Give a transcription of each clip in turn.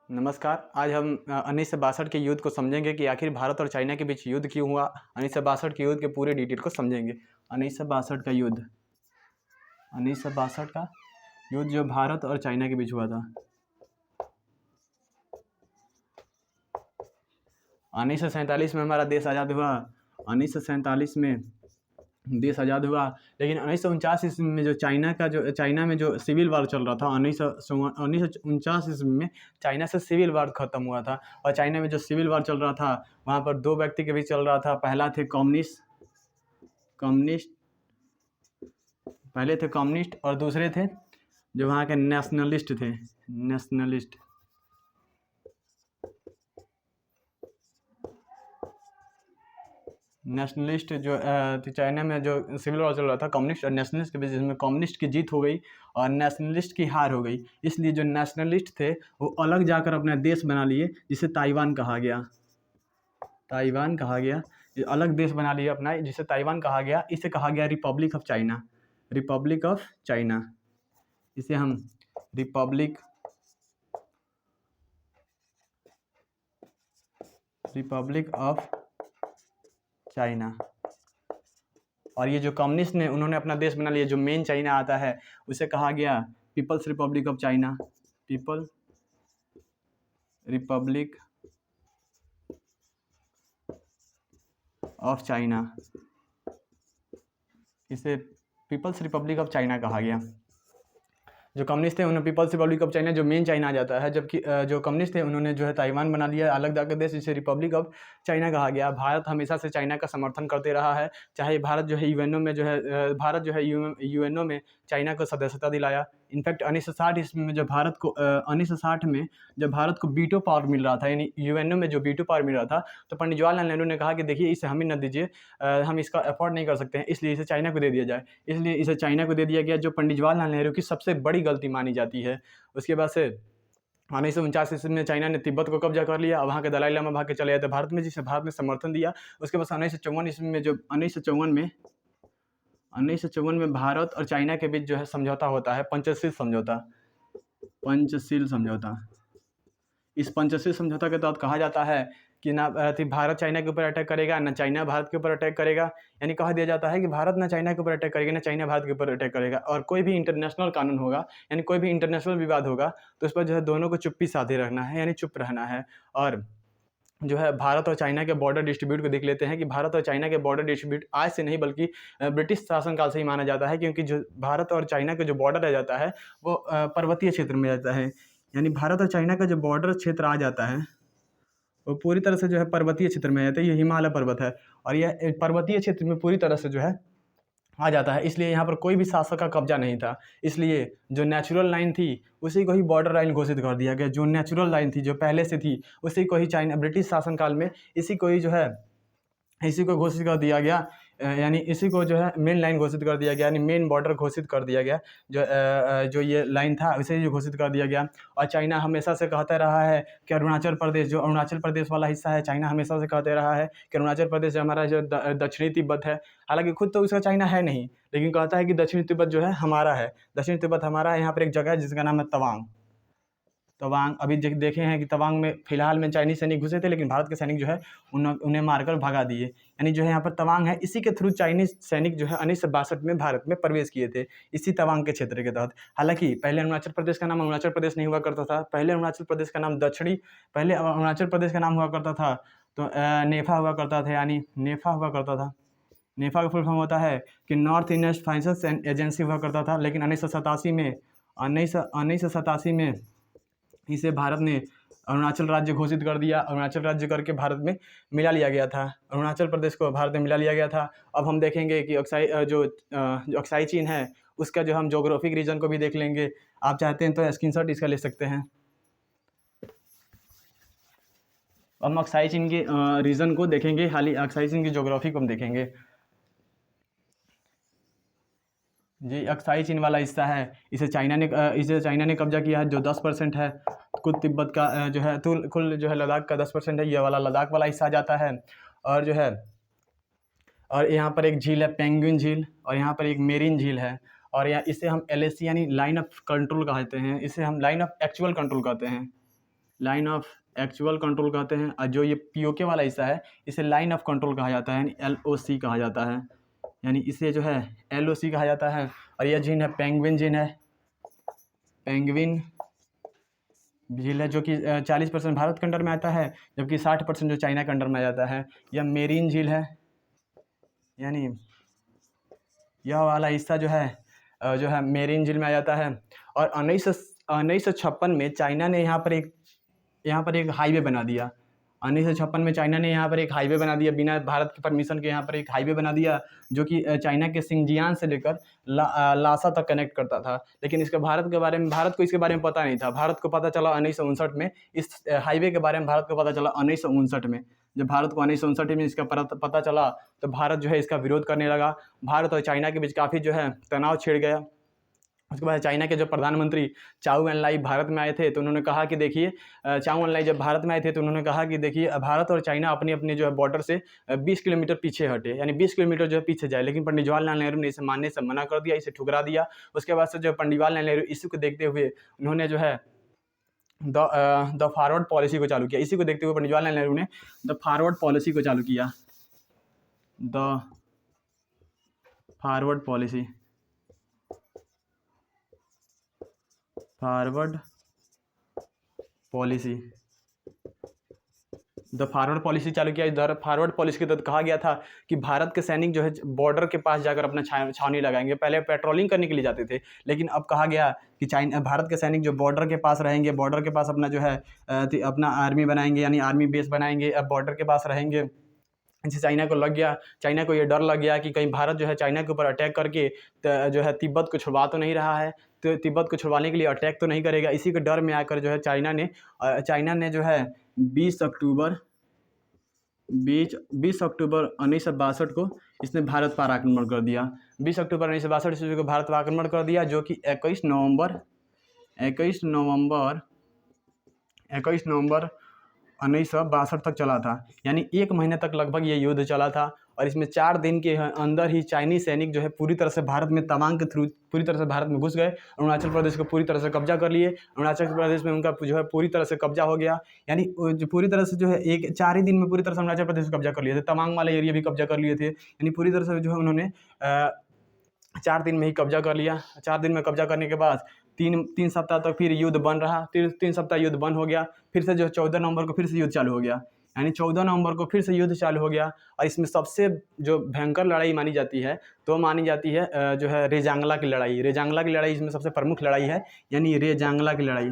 नमस्कार। आज हम 1962 के युद्ध को समझेंगे कि आखिर भारत और चाइना के बीच युद्ध क्यों हुआ। 1962 के युद्ध के पूरे डिटेल को समझेंगे। 1962 का युद्ध 1962 का युद्ध जो भारत और चाइना के बीच हुआ था। 1947 में हमारा देश आज़ाद हुआ। 1947 में देश आज़ाद हुआ, लेकिन 1949 ईस्वी में जो चाइना में जो सिविल वार चल रहा था, 1949 ईस्वी में चाइना से सिविल वार ख़त्म हुआ था। और चाइना में जो सिविल वार चल रहा था वहाँ पर दो व्यक्ति के बीच चल रहा था। पहले थे कम्युनिस्ट और दूसरे थे जो वहाँ के नेशनलिस्ट थे। नेशनलिस्ट जो चाइना में जो सिविल वॉर चल रहा था कम्युनिस्ट और नेशनलिस्ट के बीच, जिसमें कम्युनिस्ट की जीत हो गई और नेशनलिस्ट की हार हो गई। इसलिए जो नेशनलिस्ट थे वो अलग जाकर अपना देश बना लिए, जिसे ताइवान कहा गया। ये अलग देश बना लिया अपना, जिसे ताइवान कहा गया। इसे कहा गया रिपब्लिक ऑफ चाइना। इसे हम रिपब्लिक ऑफ चाइना। और ये जो कम्युनिस्ट ने उन्होंने अपना देश बना लिया, जो मेन चाइना आता है, उसे कहा गया पीपल्स रिपब्लिक ऑफ चाइना। इसे पीपल्स रिपब्लिक ऑफ चाइना कहा गया। जो कम्युनिस्ट थे उन्होंने पीपल्स रिपब्लिक ऑफ चाइना, जो मेन चाइना आ जाता है, जबकि जो कम्युनिस्ट थे उन्होंने जो है ताइवान बना लिया अलग जाकर देश, जिसे रिपब्लिक ऑफ चाइना कहा गया। भारत हमेशा से चाइना का समर्थन करते रहा है, चाहे भारत जो है यूएनओ में चाइना को सदस्यता दिलाया। इनफैक्ट 1960 ईस्वी में जब भारत को वीटो पावर मिल रहा था, यानी यूएनओ में जो वीटो पावर मिल रहा था, तो पंडित जवाहरलाल नेहरू ने कहा कि देखिए इसे हमें न दीजिए, हम इसका अफोर्ड नहीं कर सकते हैं, इसलिए इसे चाइना को दे दिया जाए। इसलिए इसे चाइना को दे दिया गया, जो पंडित जवाहरलाल नेहरू की सबसे बड़ी गलती मानी जाती है। उसके बाद से 1949 ईस्वी में चाइना ने तिब्बत को कब्जा कर लिया और वहाँ के दलाई लामा भाग के चले गए थे भारत में, जिसे भारत ने समर्थन दिया। उसके बाद 1954 ईस्वी में 1954 में भारत और चाइना के बीच जो है समझौता होता है, पंचशील समझौता। इस पंचशील समझौता के तहत कहा जाता है कि ना भारत चाइना के ऊपर अटैक करेगा, ना चाइना भारत के ऊपर अटैक करेगा। यानी कहा दिया जाता है कि भारत ना चाइना के ऊपर अटैक करेगा, ना चाइना भारत के ऊपर अटैक करेगा। और कोई भी इंटरनेशनल कानून होगा, यानी कोई भी इंटरनेशनल विवाद होगा, तो उस पर जो है दोनों को चुप्पी साधे रखना है, यानी चुप रहना है। और जो है भारत और चाइना के बॉर्डर डिस्ट्रीब्यूट को देख लेते हैं कि भारत और चाइना के बॉर्डर डिस्ट्रीब्यूट आज से नहीं बल्कि ब्रिटिश शासनकाल से ही माना जाता है, क्योंकि जो भारत और चाइना का जो बॉर्डर रह जाता है वो पर्वतीय क्षेत्र में जाता है। यानी भारत और चाइना का जो बॉर्डर क्षेत्र आ जाता है वो पूरी तरह से जो है पर्वतीय क्षेत्र में जाता है। ये हिमालय पर्वत है और यह पर्वतीय क्षेत्र में पूरी तरह से जो है आ जाता है। इसलिए यहाँ पर कोई भी शासक का कब्जा नहीं था। इसलिए जो नेचुरल लाइन थी उसी को ही बॉर्डर लाइन घोषित कर दिया गया। जो नेचुरल लाइन थी, जो पहले से थी, उसी को ही चाइना ब्रिटिश शासनकाल में इसी को घोषित कर दिया गया। यानी इसी को जो है मेन लाइन घोषित कर दिया गया, यानी मेन बॉर्डर घोषित कर दिया गया। जो ये लाइन था उसे जो घोषित कर दिया गया। और चाइना हमेशा से कहता रहा है कि अरुणाचल प्रदेश, जो अरुणाचल प्रदेश वाला हिस्सा है, चाइना हमेशा से कहते रहा है कि अरुणाचल प्रदेश हमारा जो दक्षिणी तिब्बत है, हालांकि खुद तो उसका चाइना है नहीं, लेकिन कहता है कि दक्षिणी तिब्बत जो है हमारा है, दक्षिणी तिब्बत हमारा है। यहाँ पर एक जगह है जिसका नाम है तवांग। अभी देखे हैं कि तवांग में फिलहाल में चाइनीज सैनिक घुसे थे, लेकिन भारत के सैनिक जो है उन्हें मारकर भगा दिए। यानी जो है यहाँ पर तवांग है, इसी के थ्रू चाइनीज सैनिक जो है 1962 में भारत में प्रवेश किए थे, इसी तवांग के क्षेत्र के तहत। हालांकि पहले अरुणाचल प्रदेश का नाम अरुणाचल प्रदेश नहीं हुआ करता था, पहले अरुणाचल प्रदेश का नाम हुआ करता था तो नेफा हुआ करता था, यानी नेफा हुआ करता था। नेफा का फुल फॉर्म होता है कि नॉर्थ ईस्ट फाइनेंस एजेंसी हुआ करता था। लेकिन 1987 में इसे भारत ने अरुणाचल राज्य घोषित कर दिया। अरुणाचल राज्य करके भारत में मिला लिया गया था, अरुणाचल प्रदेश को भारत में मिला लिया गया था। अब हम देखेंगे कि जो अक्साई चीन है उसका जो हम जोग्राफिक रीजन को भी देख लेंगे। आप चाहते हैं तो स्क्रीनशॉट इसका ले सकते हैं। हम अक्साई चीन के रीजन को देखेंगे, हाल ही अक्साई चीन की जोग्राफी को हम देखेंगे। जी अक्साई चीन वाला हिस्सा है, इसे चाइना ने कब्जा किया है, जो 10% है। कुल तिब्बत का जो है कुल जो है लद्दाख का 10% है, ये वाला लद्दाख वाला हिस्सा आ जाता है। और जो है और यहाँ पर एक झील है पेंगुइन झील, और यहाँ पर एक मेरीन झील है। और इसे हम LAC यानी लाइन ऑफ कंट्रोल कहते हैं, इसे हम लाइन ऑफ एक्चुअल कंट्रोल कहते हैं। लाइन ऑफ एक्चुअल कंट्रोल कहते हैं, और जो ये पीओके वाला हिस्सा है इसे लाइन ऑफ कंट्रोल कहा जाता है, यानी LOC कहा जाता है, यानी इसे जो है LOC कहा जाता है। और यह झील है पेंगुइन झील है, पेंगुइन झील है, जो कि 40% भारत के अंडर में आता है, जबकि 60% जो चाइना के अंडर में आ जाता है। यह मेरीन झील है, यानी यह वाला हिस्सा जो है मेरीन झील में आ जाता है। और 1956 में चाइना ने यहाँ पर एक हाईवे बना दिया। 1956 में चाइना ने यहाँ पर एक हाईवे बना दिया, बिना भारत की परमिशन के यहाँ पर एक हाईवे बना दिया, जो कि चाइना के सिंजियान से लेकर लासा तक कनेक्ट करता था। लेकिन भारत को इसके बारे में पता नहीं था। भारत को पता चला 1959 में, इस हाईवे के बारे में भारत को पता चला 1959 में। जब भारत को 1959 में इसका पता चला तो भारत जो है इसका विरोध करने लगा। भारत और चाइना के बीच काफ़ी जो है तनाव छिड़ गया। उसके बाद चाइना के जो प्रधानमंत्री चाउ एन लाई भारत में आए थे, तो उन्होंने कहा कि देखिए, चाउ एन लाई जब भारत में आए थे तो उन्होंने कहा कि देखिए, भारत और चाइना अपने अपने जो है बॉर्डर से 20 किलोमीटर पीछे हटे, यानी 20 किलोमीटर जो है पीछे जाए। लेकिन पंडित जवाहरलाल नेहरू ने इसे मानने से मना कर दिया, इसे ठुकरा दिया। उसके बाद से जो पंडित जवाहरलाल नेहरू इसी को देखते हुए उन्होंने जो है द फॉरवर्ड पॉलिसी को चालू किया। इसी को देखते हुए पंडित जवाहरलाल नेहरू ने द फॉरवर्ड पॉलिसी को चालू किया, the forward policy, the forward policy चालू किया। इधर फॉरवर्ड पॉलिसी के तहत कहा गया था कि भारत के सैनिक जो है बॉर्डर के पास जाकर अपना छावनी लगाएंगे। पहले पेट्रोलिंग करने के लिए जाते थे, लेकिन अब कहा गया कि भारत के सैनिक जो बॉर्डर के पास रहेंगे, बॉर्डर के पास अपना जो है अपना आर्मी बनाएंगे, यानी आर्मी बेस बनाएंगे, अब बॉर्डर के पास रहेंगे। इनसे चाइना को ये डर लग गया कि कहीं भारत जो है चाइना के ऊपर अटैक करके जो है तिब्बत को छुड़वा तो नहीं रहा है, तो तिब्बत को छुड़वाने के लिए अटैक तो नहीं करेगा। इसी के डर में आकर जो है चाइना ने जो है 20 अक्टूबर 1962 को इसने भारत पर आक्रमण कर दिया। 20 अक्टूबर 1962 ईस्वी को भारत पर आक्रमण कर दिया, जो कि 21 नवंबर 1962 तक चला था, यानी 1 महीने तक लगभग ये युद्ध चला था। और इसमें 4 दिन के अंदर ही चाइनीज सैनिक जो है पूरी तरह से भारत में तवांग के थ्रू पूरी तरह से भारत में घुस गए, अरुणाचल प्रदेश को पूरी तरह से कब्जा कर लिए। अरुणाचल प्रदेश में उनका जो है पूरी तरह से कब्जा हो गया, यानी जो पूरी तरह से जो है 4 ही दिन में पूरी तरह से अरुणाचल प्रदेश को कब्जा कर लिए थे। तवांग वाले एरिया भी कब्जा कर लिए थे, यानी पूरी तरह से जो है उन्होंने 4 दिन में ही कब्जा कर लिया। 4 दिन में कब्जा करने के बाद 3 सप्ताह तक फिर युद्ध बन रहा, 3 सप्ताह युद्ध बंद हो गया। फिर से जो 14 नवंबर को फिर से युद्ध चालू हो गया, यानी 14 नवंबर को फिर से युद्ध चालू हो गया। और इसमें सबसे जो भयंकर लड़ाई मानी जाती है जो है रेजांगला की लड़ाई। रेजांगला की लड़ाई इसमें सबसे प्रमुख लड़ाई है, यानी रेजांगला की लड़ाई,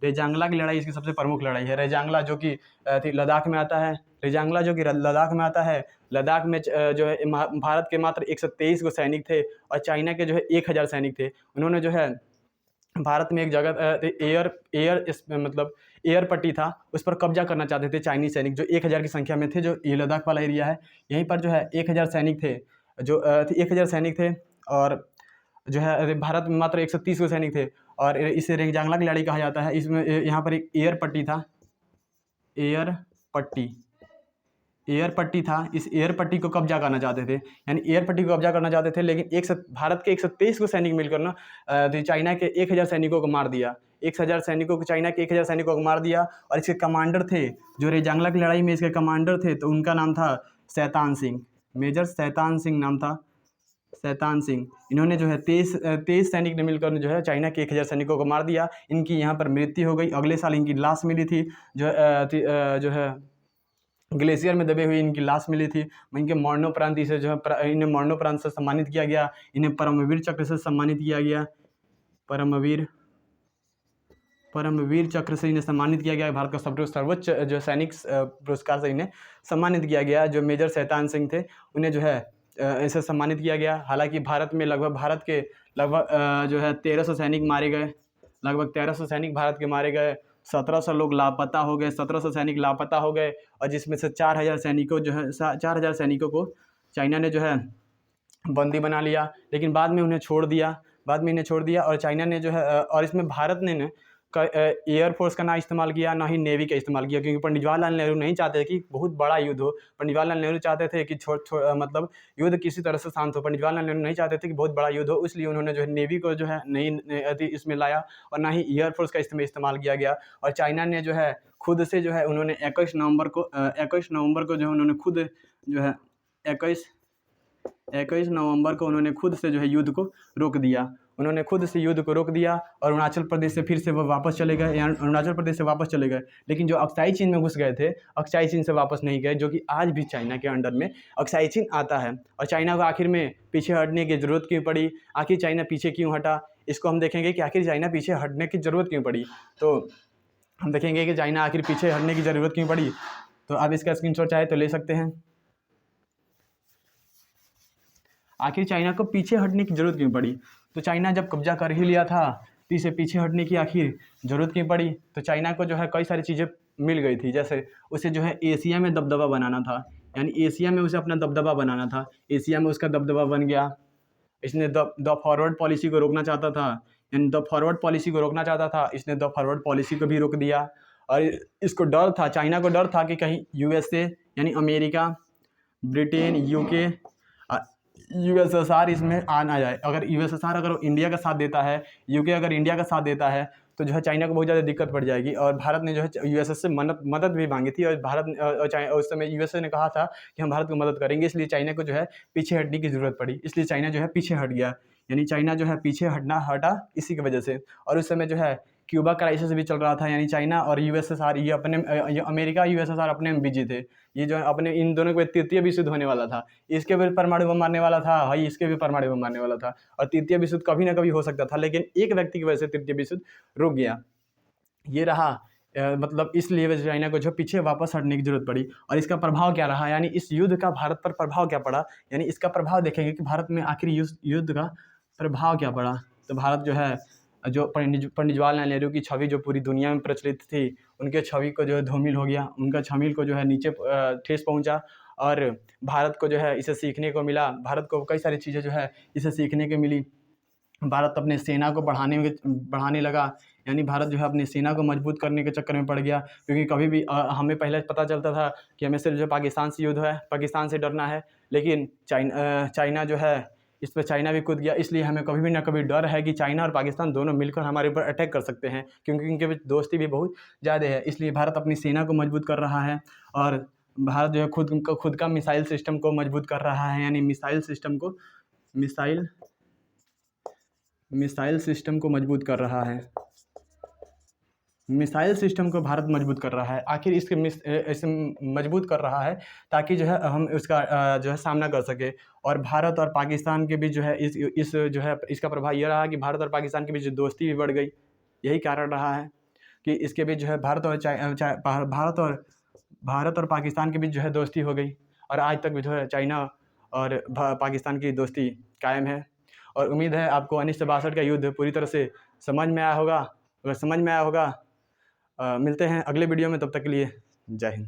रेजांगला की लड़ाई इसकी सबसे प्रमुख लड़ाई है। रेजांगला जो कि लद्दाख में आता है, रेजांगला जो कि लद्दाख में आता है। लद्दाख में जो है भारत के मात्र 123 गो सैनिक थे और चाइना के जो है 1000 सैनिक थे। उन्होंने जो है भारत में एक जगह एयर पट्टी था, उस पर कब्जा करना चाहते थे चाइनीज सैनिक, जो 1000 की संख्या में थे। जो ये लद्दाख वाला एरिया है, यहीं पर जो है 1000 सैनिक थे, जो 1000 सैनिक थे। और जो है भारत में मात्र 130 गो सैनिक थे, और इसे रेजांगला की लड़ाई कहा जाता है। इसमें यहाँ पर एक एयर पट्टी था, एयर पट्टी था। इस एयर पट्टी को कब्जा करना चाहते थे, यानी एयर पट्टी को कब्जा करना चाहते थे। लेकिन भारत के 123 को सैनिक मिलकर ना चाइना के 1000 सैनिकों को मार दिया। 1000 सैनिकों को, चाइना के 1000 सैनिकों को मार दिया। और इसके कमांडर थे, जो रेजांगला की लड़ाई में इसके कमांडर थे, तो उनका नाम था शैतान सिंह, मेजर शैतान सिंह नाम था, शैतान सिंह। इन्होंने जो है 23 सैनिक ने मिलकर जो है चाइना के 1000 सैनिकों को मार दिया। इनकी यहाँ पर मृत्यु हो गई। अगले साल इनकी लाश मिली थी, जो है ग्लेशियर में दबे हुए इनकी लाश मिली थी। इनके मरणोपरांत इसे जो है इन्हें मरणोपरांत से सम्मानित किया गया। इन्हें परमवीर चक्र से सम्मानित किया गया, परमवीर चक्र से इन्हें सम्मानित किया गया। भारत का सबसे सर्वोच्च जो सैनिक पुरस्कार से इन्हें सम्मानित किया गया। जो मेजर शैतान सिंह थे, उन्हें जो है ऐसे सम्मानित किया गया। हालांकि भारत के लगभग जो है 1300 सैनिक मारे गए, लगभग 1300 सैनिक भारत के मारे गए। 1700 लोग लापता हो गए, 1700 सैनिक लापता हो गए। और जिसमें से 4000 सैनिकों को चाइना ने जो है बंदी बना लिया, लेकिन बाद में इन्हें छोड़ दिया। और चाइना ने जो है, और इसमें भारत ने एयरफोर्स का ना इस्तेमाल किया, ना ही नेवी का इस्तेमाल किया, क्योंकि पंडित जवाहरलाल नेहरू नहीं चाहते कि बहुत बड़ा युद्ध हो। पंडित जवाहरलाल नेहरू चाहते थे कि मतलब युद्ध किसी तरह से शांत हो। पंडित जवाहरलाल नेहरू नहीं चाहते थे कि बहुत बड़ा युद्ध हो, इसलिए उन्होंने जो है नेवी को जो है नहीं इसमें लाया, और ना ही एयरफोर्स का इसमें इस्तेमाल किया गया। और चाइना ने जो है खुद से जो है उन्होंने 21 नवंबर को जो है उन्होंने खुद जो है 21 नवंबर को उन्होंने खुद से जो है युद्ध को रोक दिया। उन्होंने खुद से युद्ध को रोक दिया और अरुणाचल प्रदेश से फिर से वो वापस चले गए, या अरुणाचल प्रदेश से वापस चले गए। लेकिन जो अक्साई चीन में घुस गए थे, अक्साई चीन से वापस नहीं गए, जो कि आज भी चाइना के अंडर में अक्साई चीन आता है। और चाइना को आखिर में पीछे हटने की ज़रूरत क्यों पड़ी, आखिर चाइना पीछे क्यों हटा, इसको हम देखेंगे कि आखिर चाइना पीछे हटने की ज़रूरत क्यों पड़ी। तो हम देखेंगे कि चाइना आखिर पीछे हटने की ज़रूरत क्यों पड़ी। तो आप इसका स्क्रीनशॉट चाहे तो ले सकते हैं। आखिर चाइना को पीछे हटने की ज़रूरत क्यों पड़ी। तो चाइना जब कब्जा कर ही लिया था तो इसे पीछे हटने की आखिर ज़रूरत क्यों पड़ी। तो चाइना को जो है कई सारी चीज़ें मिल गई थी, जैसे उसे जो है एशिया में दबदबा बनाना था, यानी एशिया में उसे अपना दबदबा बनाना था। एशिया में उसका दबदबा बन गया। इसने द फॉरवर्ड पॉलिसी को रोकना चाहता था, यानी द फॉरवर्ड पॉलिसी को रोकना चाहता था, इसने द फॉरवर्ड पॉलिसी को भी रोक दिया। और इसको डर था, चाइना को डर था कि कहीं यूएसए यानी अमेरिका, ब्रिटेन, यूके, यूएसएसआर इसमें आ ना जाए। अगर यूएसएसआर अगर इंडिया का साथ देता है, यूके अगर इंडिया का साथ देता है, तो जो है चाइना को बहुत ज़्यादा दिक्कत पड़ जाएगी। और भारत ने जो है यूएसएस से मदद भी मांगी थी, और भारत उस समय यूएसए ने कहा था कि हम भारत को मदद करेंगे, इसलिए चाइना को जो है पीछे हटने की ज़रूरत पड़ी। इसलिए चाइना जो है पीछे हट गया, यानी चाइना जो है पीछे हटा इसी की वजह से। और उस समय जो है क्यूबा क्राइसिस भी चल रहा था, यानी चाइना और यूएसएसआर ये अपने अमेरिका यूएसएसआर अपने में बिजी थे। ये जो है अपने इन दोनों के तृतीय विश्व युद्ध होने वाला था, इसके भी परमाणु बम मारने वाला था, भाई इसके भी परमाणु बम मारने वाला था। और तृतीय विश्व युद्ध कभी ना कभी हो सकता था, लेकिन एक व्यक्ति की वजह से तृतीय विश्व युद्ध रुक गया। ये रहा मतलब इसलिए वजह चाइना को जो पीछे वापस हटने की जरूरत पड़ी। और इसका प्रभाव क्या रहा, यानी इस युद्ध का भारत पर प्रभाव क्या पड़ा, यानी इसका प्रभाव देखेंगे कि भारत में आखिर युद्ध का प्रभाव क्या पड़ा। तो भारत जो है जो पंडित जवाहरलाल नेहरू की छवि जो पूरी दुनिया में प्रचलित थी, उनके छवि को जो है धूमिल हो गया, उनका छवि को जो है नीचे ठेस पहुंचा। और भारत को जो है इसे सीखने को मिला, भारत को कई सारी चीज़ें जो है इसे सीखने को मिली। भारत अपने सेना को बढ़ाने लगा, यानी भारत जो है अपनी सेना को मजबूत करने के चक्कर में पड़ गया। क्योंकि कभी भी हमें पहले पता चलता था कि हमें सिर्फ जो पाकिस्तान से युद्ध है, पाकिस्तान से डरना है, लेकिन चाइना जो है इस पर चाइना भी कूद गया। इसलिए हमें कभी भी ना कभी डर है कि चाइना और पाकिस्तान दोनों मिलकर हमारे ऊपर अटैक कर सकते हैं, क्योंकि उनके बीच दोस्ती भी बहुत ज़्यादा है। इसलिए भारत अपनी सेना को मजबूत कर रहा है, और भारत जो है खुद का मिसाइल सिस्टम को मजबूत कर रहा है, यानी मिसाइल सिस्टम को मजबूत कर रहा है। मिसाइल सिस्टम को भारत मजबूत कर रहा है। आखिर इसे मजबूत कर रहा है ताकि जो है हम उसका जो है सामना कर सके। और भारत और पाकिस्तान के बीच जो है इस जो है इसका प्रभाव यह रहा कि भारत और पाकिस्तान के बीच दोस्ती भी बढ़ गई। यही कारण रहा है कि इसके बीच जो है भारत और पाकिस्तान के बीच जो है दोस्ती हो गई, और आज तक भी जो है चाइना और पाकिस्तान की दोस्ती कायम है। और उम्मीद है आपको 1962 का युद्ध पूरी तरह से समझ में आया होगा। अगर समझ में आया होगा मिलते हैं अगले वीडियो में, तब तक के लिए जय हिंद।